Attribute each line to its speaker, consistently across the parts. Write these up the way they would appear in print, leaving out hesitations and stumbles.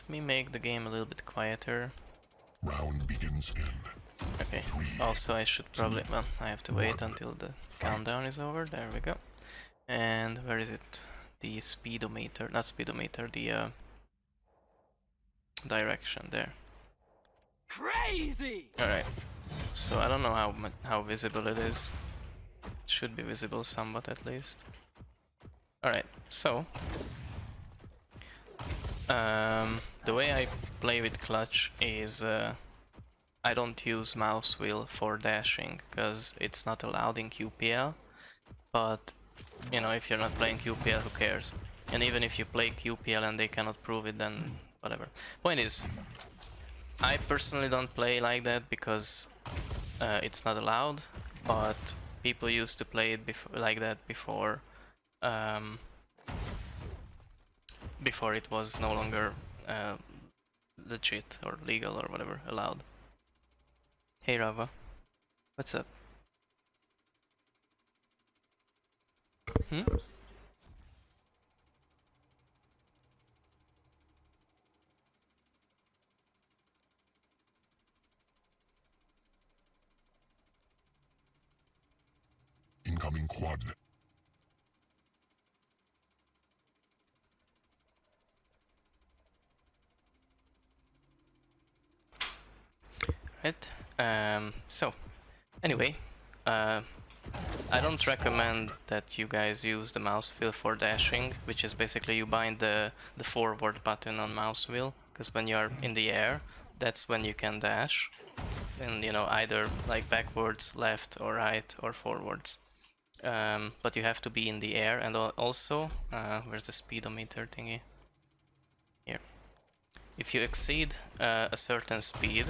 Speaker 1: let me make the game a little bit quieter.
Speaker 2: Round begins in.
Speaker 1: Okay, also I should probably, well, I have to wait until the countdown is over, there we go. And where is it? The speedometer, not speedometer, the direction there.
Speaker 3: Crazy!
Speaker 1: Alright, so I don't know how visible it is. Should be visible somewhat at least. Alright, so the way I play with clutch is I don't use mouse wheel for dashing because it's not allowed in QPL, but you know, if you're not playing QPL, who cares? And even if you play QPL and they cannot prove it, then whatever. Point is, I personally don't play like that because it's not allowed, but people used to play it like that before before it was no longer legit or legal or whatever, allowed. Hey Rava, what's up? Hmm?
Speaker 2: Incoming quad.
Speaker 1: Right. So, anyway, I don't recommend that you guys use the mouse wheel for dashing, which is basically you bind the forward button on mouse wheel, because when you are in the air, that's when you can dash, and you know, either like backwards, left or right or forwards. But you have to be in the air, and also, where's the speedometer thingy? Here. If you exceed a certain speed,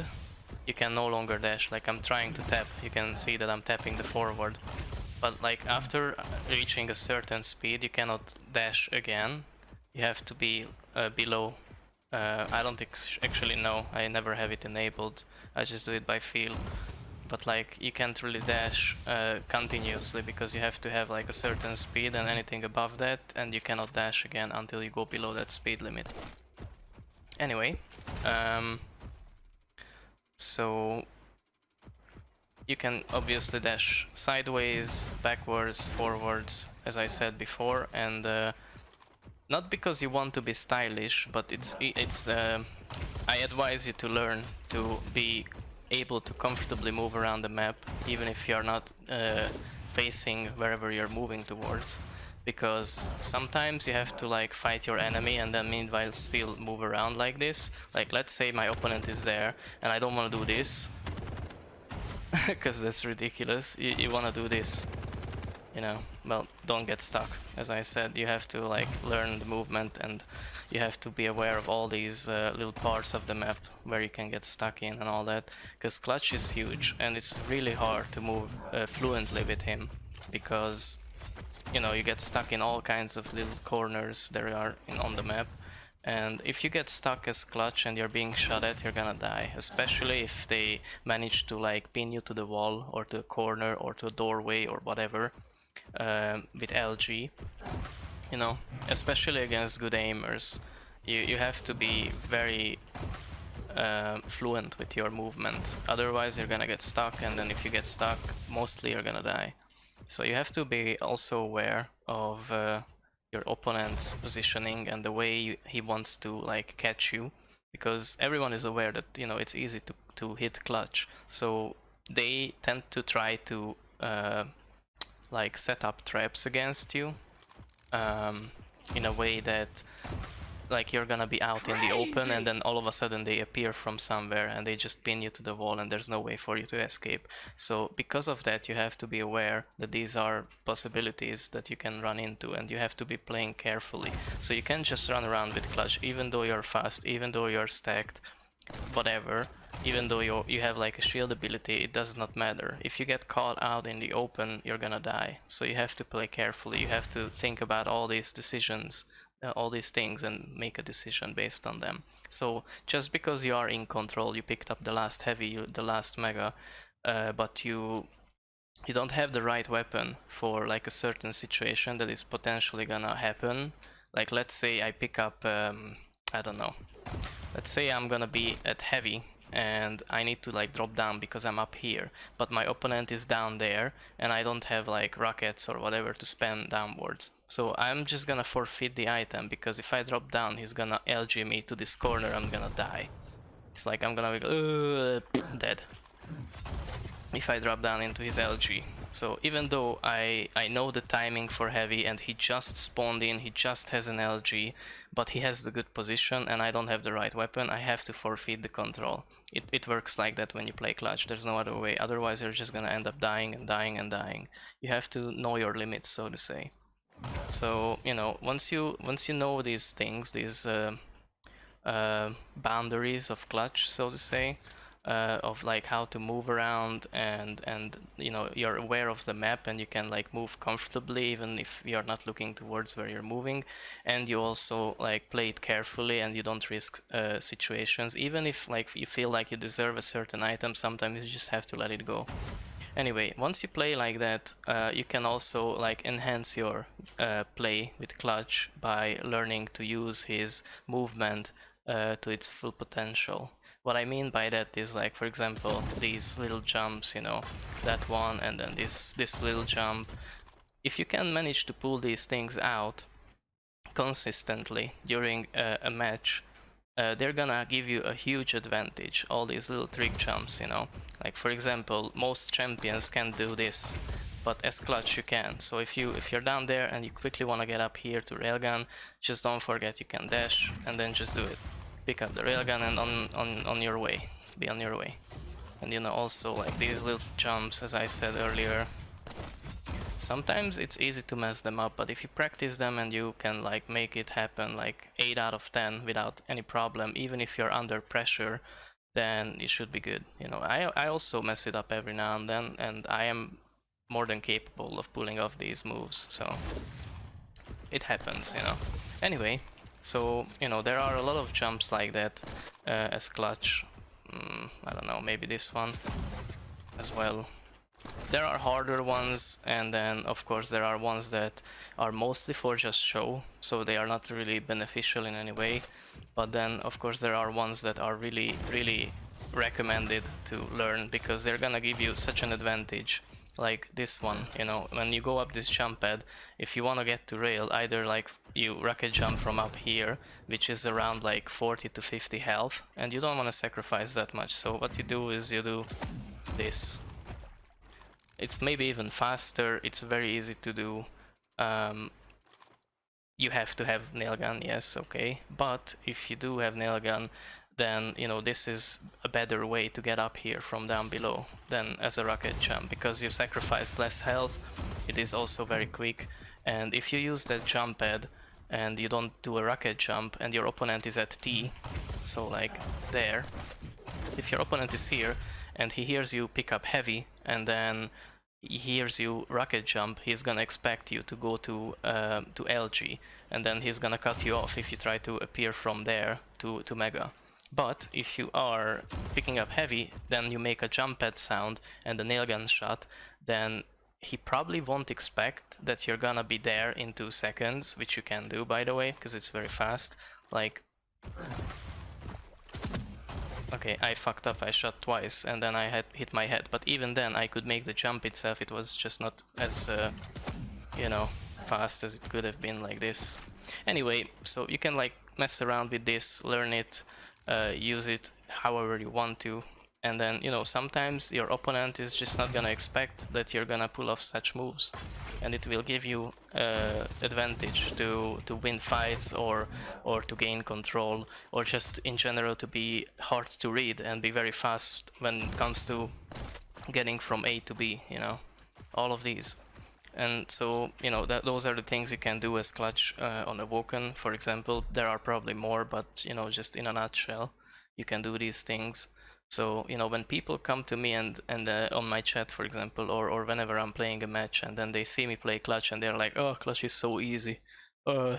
Speaker 1: you can no longer dash. Like I'm trying to tap, you can see that I'm tapping the forward, but like after reaching a certain speed you cannot dash again. You have to be below. I don't actually know, I never have it enabled, I just do it by feel. But like you can't really dash continuously because you have to have like a certain speed, and anything above that and you cannot dash again until you go below that speed limit. Anyway, so you can obviously dash sideways, backwards, forwards, as I said before, and not because you want to be stylish, but I advise you to learn to be able to comfortably move around the map, even if you're not facing wherever you're moving towards. Because sometimes you have to like fight your enemy and then meanwhile still move around like this. Like let's say my opponent is there and I don't want to do this because that's ridiculous. You want to do this, you know, well, don't get stuck. As I said, you have to like learn the movement, and you have to be aware of all these little parts of the map where you can get stuck in and all that, because clutch is huge and it's really hard to move fluently with him, because you know, you get stuck in all kinds of little corners there are on the map, and if you get stuck as clutch and you're being shot at, you're gonna die, especially if they manage to like pin you to the wall or to a corner or to a doorway or whatever with LG, you know, especially against good aimers. You have to be very fluent with your movement, otherwise you're gonna get stuck, and then if you get stuck, mostly you're gonna die. So you have to be also aware of your opponent's positioning and the way he wants to like catch you, because everyone is aware that, you know, it's easy to hit clutch, so they tend to try to like set up traps against you in a way that like you're gonna be out in the open and then all of a sudden they appear from somewhere and they just pin you to the wall and there's no way for you to escape. So because of that, you have to be aware that these are possibilities that you can run into, and you have to be playing carefully. So you can't just run around with clutch even though you're fast, even though you're stacked, whatever, even though you have like a shield ability, it does not matter. If you get caught out in the open, you're gonna die. So you have to play carefully, you have to think about all these decisions, all these things, and make a decision based on them. So just because you are in control, you picked up the last heavy, the last mega, but you don't have the right weapon for like a certain situation that is potentially gonna happen. Like let's say I pick up, I don't know, let's say I'm gonna be at heavy and I need to like drop down because I'm up here, but my opponent is down there and I don't have like rockets or whatever to spam downwards. So I'm just gonna forfeit the item, because if I drop down he's gonna LG me to this corner, I'm gonna die. It's like I'm gonna be dead if I drop down into his LG. So even though I know the timing for heavy and he just spawned in, he just has an LG, but he has the good position and I don't have the right weapon, I have to forfeit the control. It works like that when you play clutch, there's no other way, otherwise you're just gonna end up dying and dying and dying. You have to know your limits, so to say. So, you know, once you know these things, these boundaries of clutch, so to say, of like how to move around, and you know, you're aware of the map and you can like move comfortably even if you're not looking towards where you're moving, and you also like play it carefully and you don't risk situations. Even if like you feel like you deserve a certain item, sometimes you just have to let it go. Anyway, once you play like that, you can also like enhance your play with clutch by learning to use his movement to its full potential. What I mean by that is, like, for example, these little jumps, you know, that one, and then this little jump. If you can manage to pull these things out consistently during a match, they're gonna give you a huge advantage. All these little trick jumps, you know, like for example, most champions can't do this, but as clutch you can. So if you're down there and you quickly want to get up here to railgun, just don't forget you can dash and then just do it. Pick up the railgun and on your way, be on your way. And you know, also like these little jumps, as I said earlier, sometimes it's easy to mess them up, but if you practice them and you can like make it happen like 8 out of 10 without any problem, even if you're under pressure, then it should be good. You know, I also mess it up every now and then, and I am more than capable of pulling off these moves, so it happens, you know. Anyway, so, you know, there are a lot of jumps like that as clutch. I don't know, maybe this one as well. There are harder ones, and then of course there are ones that are mostly for just show, so they are not really beneficial in any way. But then of course there are ones that are really, really recommended to learn, because they're gonna give you such an advantage. Like this one, you know, when you go up this jump pad, if you want to get to rail, either like you rocket jump from up here, which is around like 40 to 50 health, and you don't want to sacrifice that much, so what you do is you do this. It's maybe even faster, it's very easy to do. You have to have nail gun, yes, okay, but if you do have nail gun, then you know this is a better way to get up here from down below than as a rocket jump, because you sacrifice less health. It is also very quick, and if you use that jump pad and you don't do a rocket jump and your opponent is at T, so like there, if your opponent is here and he hears you pick up heavy and then he hears you rocket jump, he's gonna expect you to go to LG, and then he's gonna cut you off if you try to appear from there to Mega. But if you are picking up heavy, then you make a jump pad sound and a nail gun shot, then he probably won't expect that you're gonna be there in 2 seconds, which you can do, by the way, because it's very fast. Like, okay, I fucked up, I shot twice and then I had hit my head, but even then I could make the jump itself. It was just not as, you know, fast as it could have been like this. Anyway, so you can like mess around with this, learn it, use it however you want to, and then, you know, sometimes your opponent is just not gonna expect that you're gonna pull off such moves, and it will give you advantage to win fights, or to gain control, or just in general to be hard to read and be very fast when it comes to getting from A to B, you know, all of these. And so, you know, those are the things you can do as clutch on a Woken, for example. There are probably more, but, you know, just in a nutshell, you can do these things. So, you know, when people come to me and on my chat, for example, or whenever I'm playing a match, and then they see me play clutch and they're like, oh, clutch is so easy.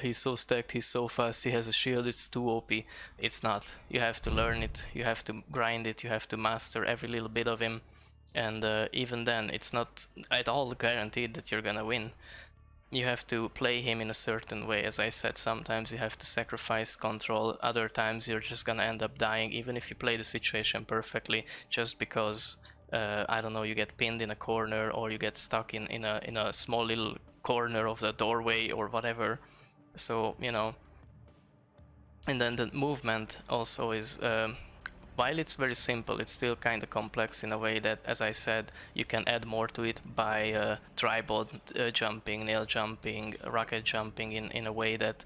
Speaker 1: He's so stacked, he's so fast, he has a shield, it's too OP. It's not. You have to learn it, you have to grind it, you have to master every little bit of him. And even then, it's not at all guaranteed that you're gonna win. you have to play him in a certain way. As I said, sometimes you have to sacrifice control, other times you're just gonna end up dying, even if you play the situation perfectly, just because, I don't know, you get pinned in a corner, or you get stuck in a small little corner of the doorway, or whatever. So, you know. And then the movement also is, while it's very simple, it's still kind of complex in a way that, as I said, you can add more to it by tripod jumping, nail jumping, rocket jumping in a way that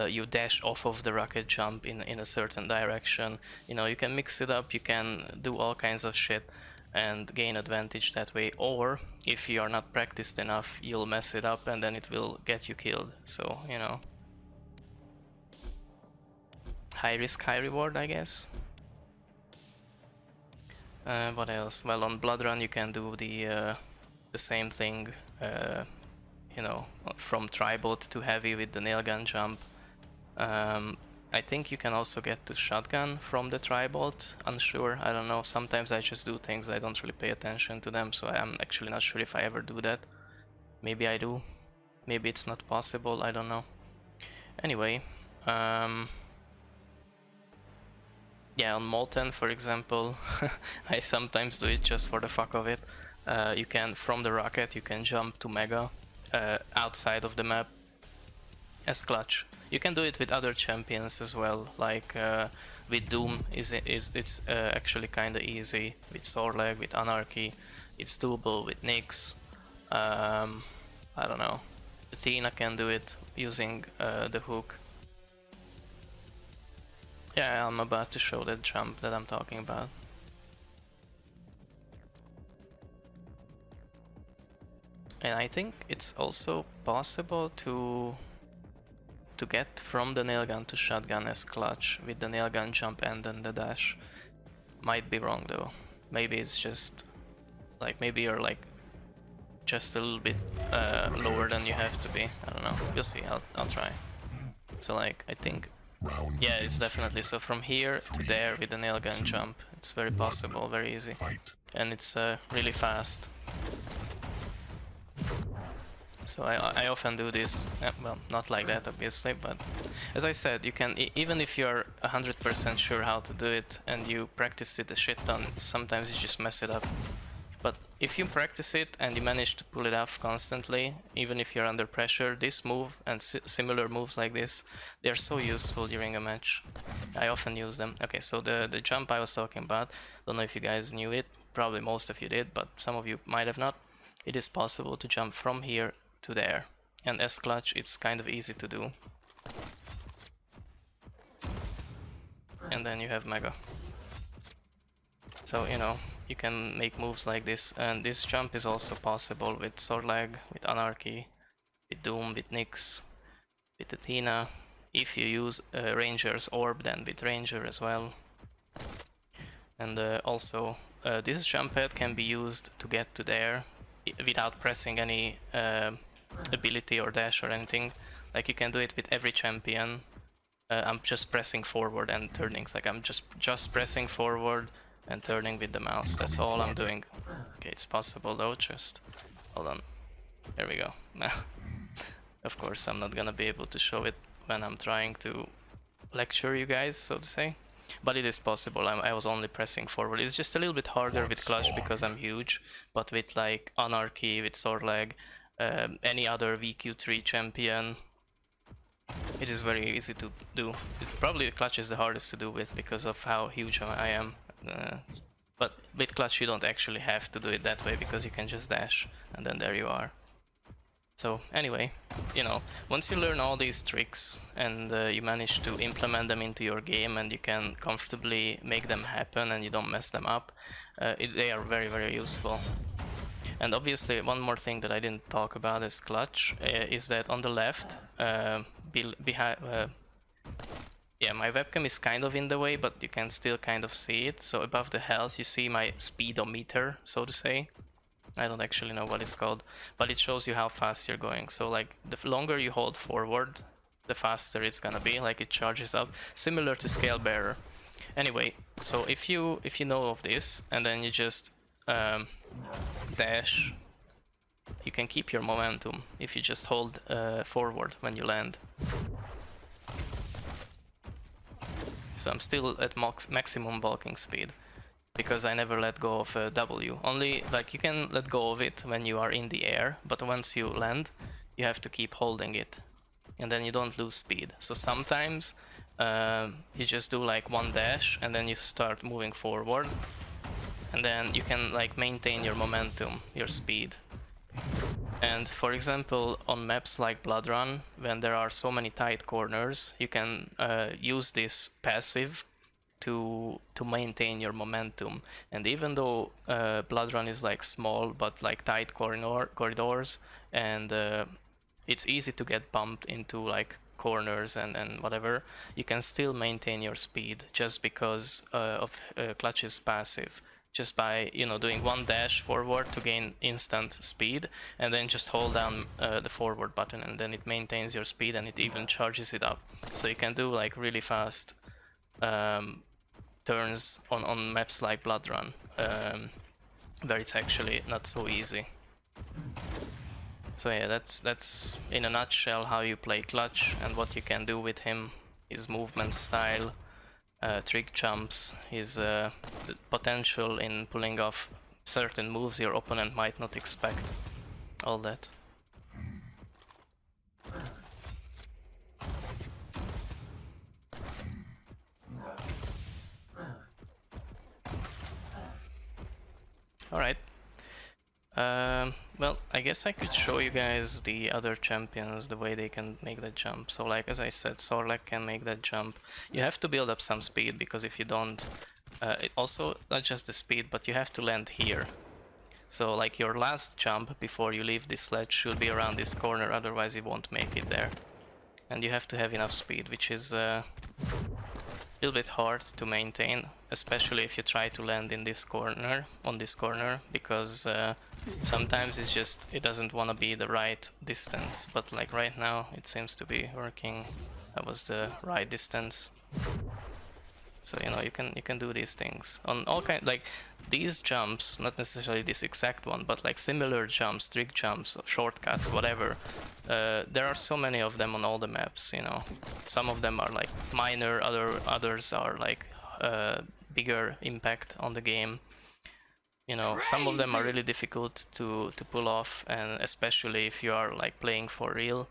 Speaker 1: you dash off of the rocket jump in a certain direction. You know, you can mix it up, you can do all kinds of shit and gain advantage that way. Or if you are not practiced enough, you'll mess it up and then it will get you killed. So, you know, high risk, high reward, I guess. What else? Well, on Blood Run you can do the same thing, you know, from tribot to heavy with the nail gun jump. I think you can also get to shotgun from the tribot. Unsure, I don't know. Sometimes I just do things, I don't really pay attention to them, so I'm actually not sure if I ever do that. Maybe I do. Maybe it's not possible, I don't know. Anyway, yeah, on Molten, for example, I sometimes do it just for the fuck of it. You can, from the rocket, you can jump to Mega outside of the map as clutch. You can do it with other champions as well, like with Doom, it's actually kinda easy. With Sorlag, with Anarchy, it's doable with Nyx. I don't know. Athena can do it using the hook. Yeah, I'm about to show that jump that I'm talking about. And I think it's also possible to get from the nailgun to shotgun as clutch with the nailgun jump and then the dash. Might be wrong though. Maybe it's just like, maybe you're like just a little bit lower than you have to be. I don't know. You'll see. I'll try. So like, I think. Yeah, it's definitely. So from here to there with the nail gun jump, it's very possible, very easy. And it's really fast. So I often do this, well, not like that obviously, but as I said, you can, even if you're 100% sure how to do it and you practice it a shit ton, sometimes you just mess it up. But if you practice it and you manage to pull it off constantly, even if you're under pressure, this move and similar moves like this, they're so useful during a match. I often use them. Okay, so the jump I was talking about, don't know if you guys knew it, probably most of you did, but some of you might have not. It is possible to jump from here to there, and as clutch it's kind of easy to do. And then you have Mega. So, you know, you can make moves like this, and this jump is also possible with Sorlag, with Anarchy, with Doom, with Nyx, with Athena. If you use Ranger's Orb, then with Ranger as well. And also, this jump pad can be used to get to there without pressing any ability or dash or anything. Like, you can do it with every champion. I'm just pressing forward and turning. It's like I'm just pressing forward and turning with the mouse. That's all I'm doing. Okay, it's possible though, just hold on. There we go. Of course, I'm not gonna be able to show it when I'm trying to lecture you guys, so to say. But it is possible. I was only pressing forward. It's just a little bit harder with clutch because I'm huge, but with like Anarchy, with Sorlag, any other VQ3 champion, it is very easy to do. Probably clutch is the hardest to do with because of how huge I am. But with clutch you don't actually have to do it that way because you can just dash and then there you are. So anyway, you know, once you learn all these tricks and you manage to implement them into your game and you can comfortably make them happen and you don't mess them up, they are very, very useful. And obviously one more thing that I didn't talk about as clutch is that on the left, behind, yeah, my webcam is kind of in the way, but you can still kind of see it. So above the health you see my speedometer, so to say. I don't actually know what it's called, but it shows you how fast you're going. So like the longer you hold forward, the faster it's gonna be, like it charges up, similar to Scale Bearer. Anyway, so if you know of this and then you just dash you can keep your momentum if you just hold forward when you land. So I'm still at maximum bulking speed, because I never let go of a W. Only, like, you can let go of it when you are in the air, but once you land, you have to keep holding it, and then you don't lose speed. So sometimes you just do like one dash, and then you start moving forward, and then you can like maintain your momentum, your speed. And for example, on maps like Blood Run, when there are so many tight corners, you can use this passive to maintain your momentum. And even though Blood Run is like small but like tight corridors, and it's easy to get bumped into like corners and whatever, you can still maintain your speed just because of Clutch's passive. Just by, you know, doing one dash forward to gain instant speed, and then just hold down the forward button, and then it maintains your speed, and it even charges it up. So you can do like really fast turns on maps like Blood Run, where it's actually not so easy. So yeah, that's in a nutshell how you play Clutch and what you can do with him, his movement style, trick jumps, his the potential in pulling off certain moves your opponent might not expect, all that. Alright. Well, I guess I could show you guys the other champions, the way they can make that jump. So like, as I said, Sorlek can make that jump. You have to build up some speed, because if you don't, it also, not just the speed, but you have to land here. So like your last jump before you leave this ledge should be around this corner, otherwise you won't make it there. And you have to have enough speed, which is a little bit hard to maintain, especially if you try to land in this corner, on this corner, because sometimes it's just, it doesn't want to be the right distance, but like right now it seems to be working. That was the right distance. So, you know, you can do these things on all kind, like these jumps, not necessarily this exact one, but like similar jumps, trick jumps, shortcuts, whatever. There are so many of them on all the maps, you know. Some of them are like minor, others are like bigger impact on the game. You know, some of them are really difficult to pull off, and especially if you are like playing for real.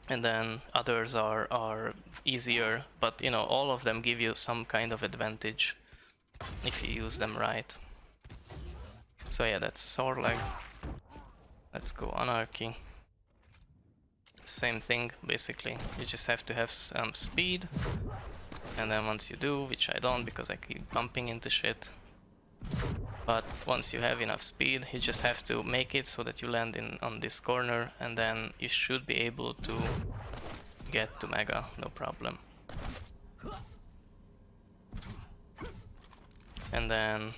Speaker 1: And then others are easier, but you know, all of them give you some kind of advantage if you use them right. So yeah, that's Sorlag. Let's go Anarchy. Same thing, basically. You just have to have some speed, and then once you do, which I don't because I keep bumping into shit, but once you have enough speed, you just have to make it so that you land on this corner, and then you should be able to get to Mega, no problem. And then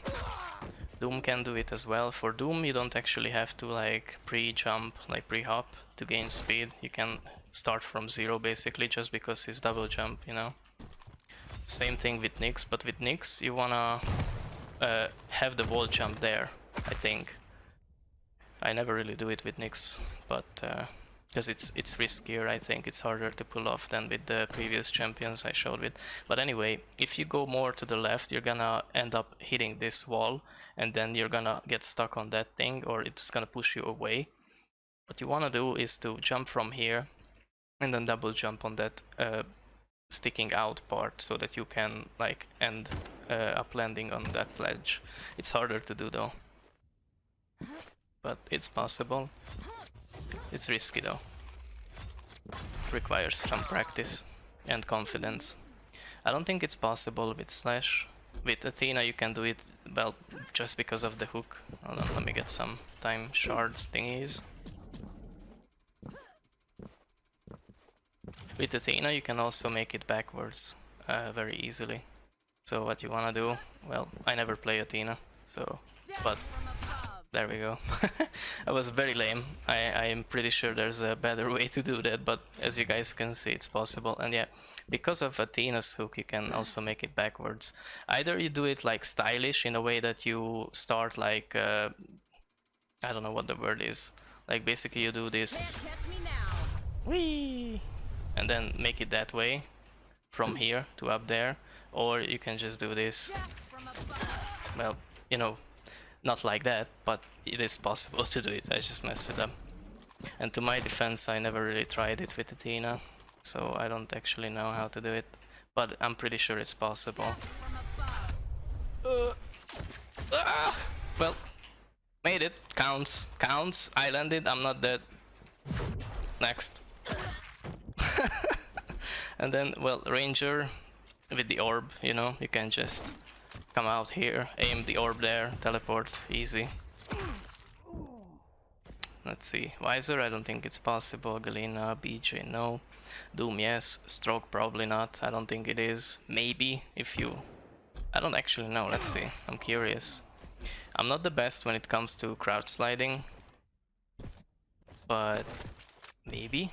Speaker 1: Doom can do it as well. For Doom, you don't actually have to like pre-jump, like pre-hop to gain speed. You can start from zero basically, just because he's double jump, you know. Same thing with Nyx, but with Nyx you wanna have the wall jump there, I think. I never really do it with Nyx, but because it's riskier, I think. It's harder to pull off than with the previous champions I showed with. But anyway, if you go more to the left, you're gonna end up hitting this wall, and then you're gonna get stuck on that thing, or it's gonna push you away. What you wanna do is to jump from here, and then double jump on that sticking out part, so that you can like end up landing on that ledge. It's harder to do though, but it's possible. It's risky though. It requires some practice and confidence. I don't think it's possible with Slash. With Athena you can do it, well, just because of the hook. Hold on, let me get some time shards thingies. With Athena you can also make it backwards very easily. So what you wanna do, well, I never play Athena, so, but there we go. I was very lame. I am pretty sure there's a better way to do that, but as you guys can see, it's possible. And yeah, because of Athena's hook, you can also make it backwards. Either you do it like stylish, in a way that you start like, I don't know what the word is. Like basically you do this,
Speaker 3: Catch me now.
Speaker 1: whee, and then make it that way from here to up there, or you can just do this.
Speaker 3: Death from above.
Speaker 1: Well, you know, not like that, but it is possible to do it. I just messed it up. And to my defense, I never really tried it with Athena, so I don't actually know how to do it, but I'm pretty sure it's possible.
Speaker 3: Death from above.
Speaker 1: Well, made it. Counts. Counts. I landed. I'm not dead. Next. And then, well, Ranger with the orb, you know, you can just come out here, aim the orb there, teleport, easy. Let's see. Visor, I don't think it's possible. Galena, BJ, no. Doom, yes. Stroke, probably not. I don't think it is. Maybe, if you... I don't actually know. Let's see. I'm curious. I'm not the best when it comes to crouch sliding, but maybe.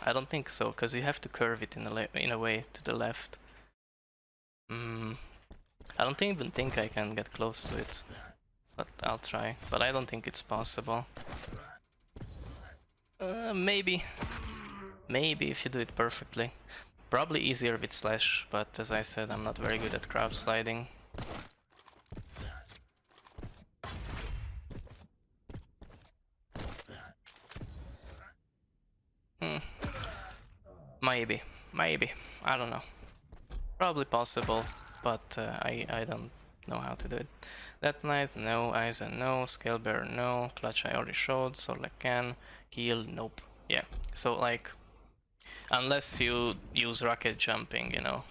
Speaker 1: I don't think so, because you have to curve it in a way to the left. I don't even think I can get close to it, but I'll try. But I don't think it's possible. Maybe. Maybe if you do it perfectly. Probably easier with slash, but as I said, I'm not very good at crouch sliding. Maybe, I don't know. Probably possible, but I don't know how to do it. That Knight, no. Aizen, no. Scale Bearer, no. Clutch, I already showed. Sorla can. Heal, nope. Yeah, so like, unless you use rocket jumping, you know,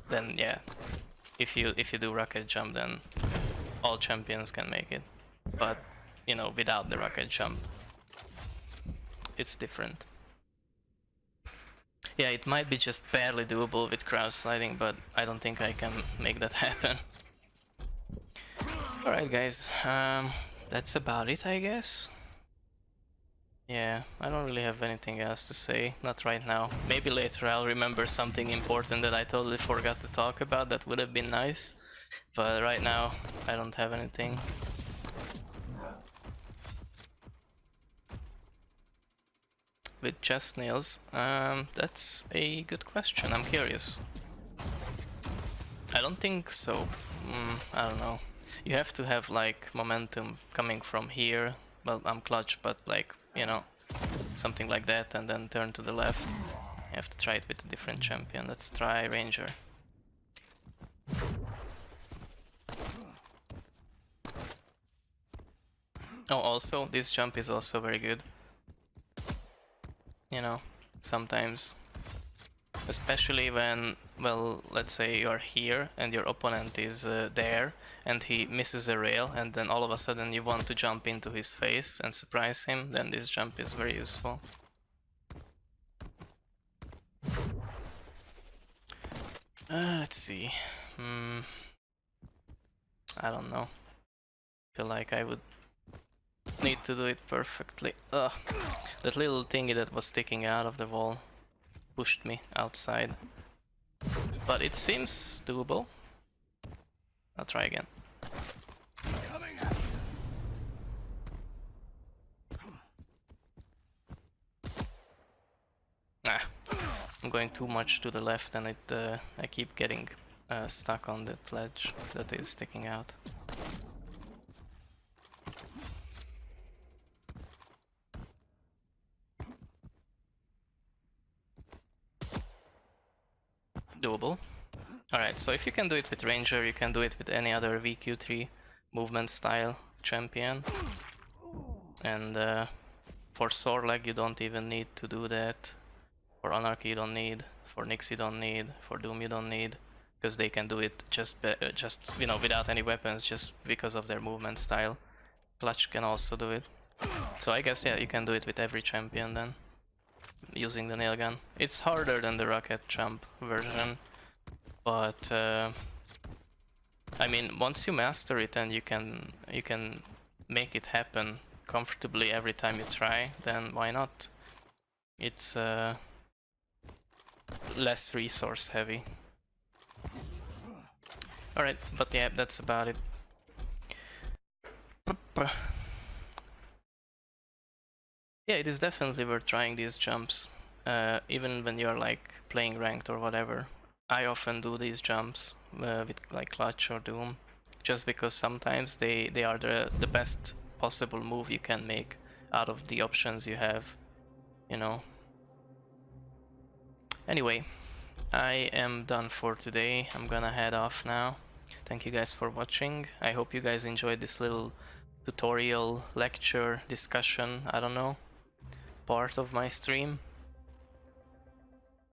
Speaker 1: then yeah. If you do rocket jump, then all champions can make it. But, you know, without the rocket jump, it's different. Yeah, it might be just barely doable with crouch sliding, but I don't think I can make that happen. Alright guys, that's about it, I guess. Yeah, I don't really have anything else to say, not right now. Maybe later I'll remember something important that I totally forgot to talk about, that would have been nice. But right now, I don't have anything. With chest nails? That's a good question, I'm curious. I don't think so. I don't know. You have to have like momentum coming from here. Well, I'm clutch, but like, you know, something like that, and then turn to the left. You have to try it with a different champion. Let's try Ranger. Oh, also, this jump is also very good. You know, sometimes, especially when, well, let's say you are here and your opponent is there and he misses a rail, and then all of a sudden you want to jump into his face and surprise him, then this jump is very useful. Let's see. I don't know. Feel like I would need to do it perfectly. Ugh. That little thingy that was sticking out of the wall pushed me outside. But it seems doable. I'll try again. Ah, I'm going too much to the left, and I keep getting stuck on that ledge that is sticking out. Doable. Alright, so if you can do it with Ranger, you can do it with any other VQ3 movement style champion. And for Sorlag you don't even need to do that. For Anarchy you don't need. For Nyx you don't need. For Doom you don't need. Because they can do it just you know, without any weapons, just because of their movement style. Clutch can also do it. So I guess, yeah, you can do it with every champion then, using the nail gun. It's harder than the rocket jump version, but I mean, once you master it and you can make it happen comfortably every time you try, then why not? It's less resource heavy. Alright, but yeah, that's about it. Yeah, it is definitely worth trying these jumps, even when you're like playing ranked or whatever. I often do these jumps with like Clutch or Doom, just because sometimes they are the best possible move you can make out of the options you have, you know. Anyway, I am done for today. I'm gonna head off now. Thank you guys for watching. I hope you guys enjoyed this little tutorial, lecture, discussion, I don't know, part of my stream.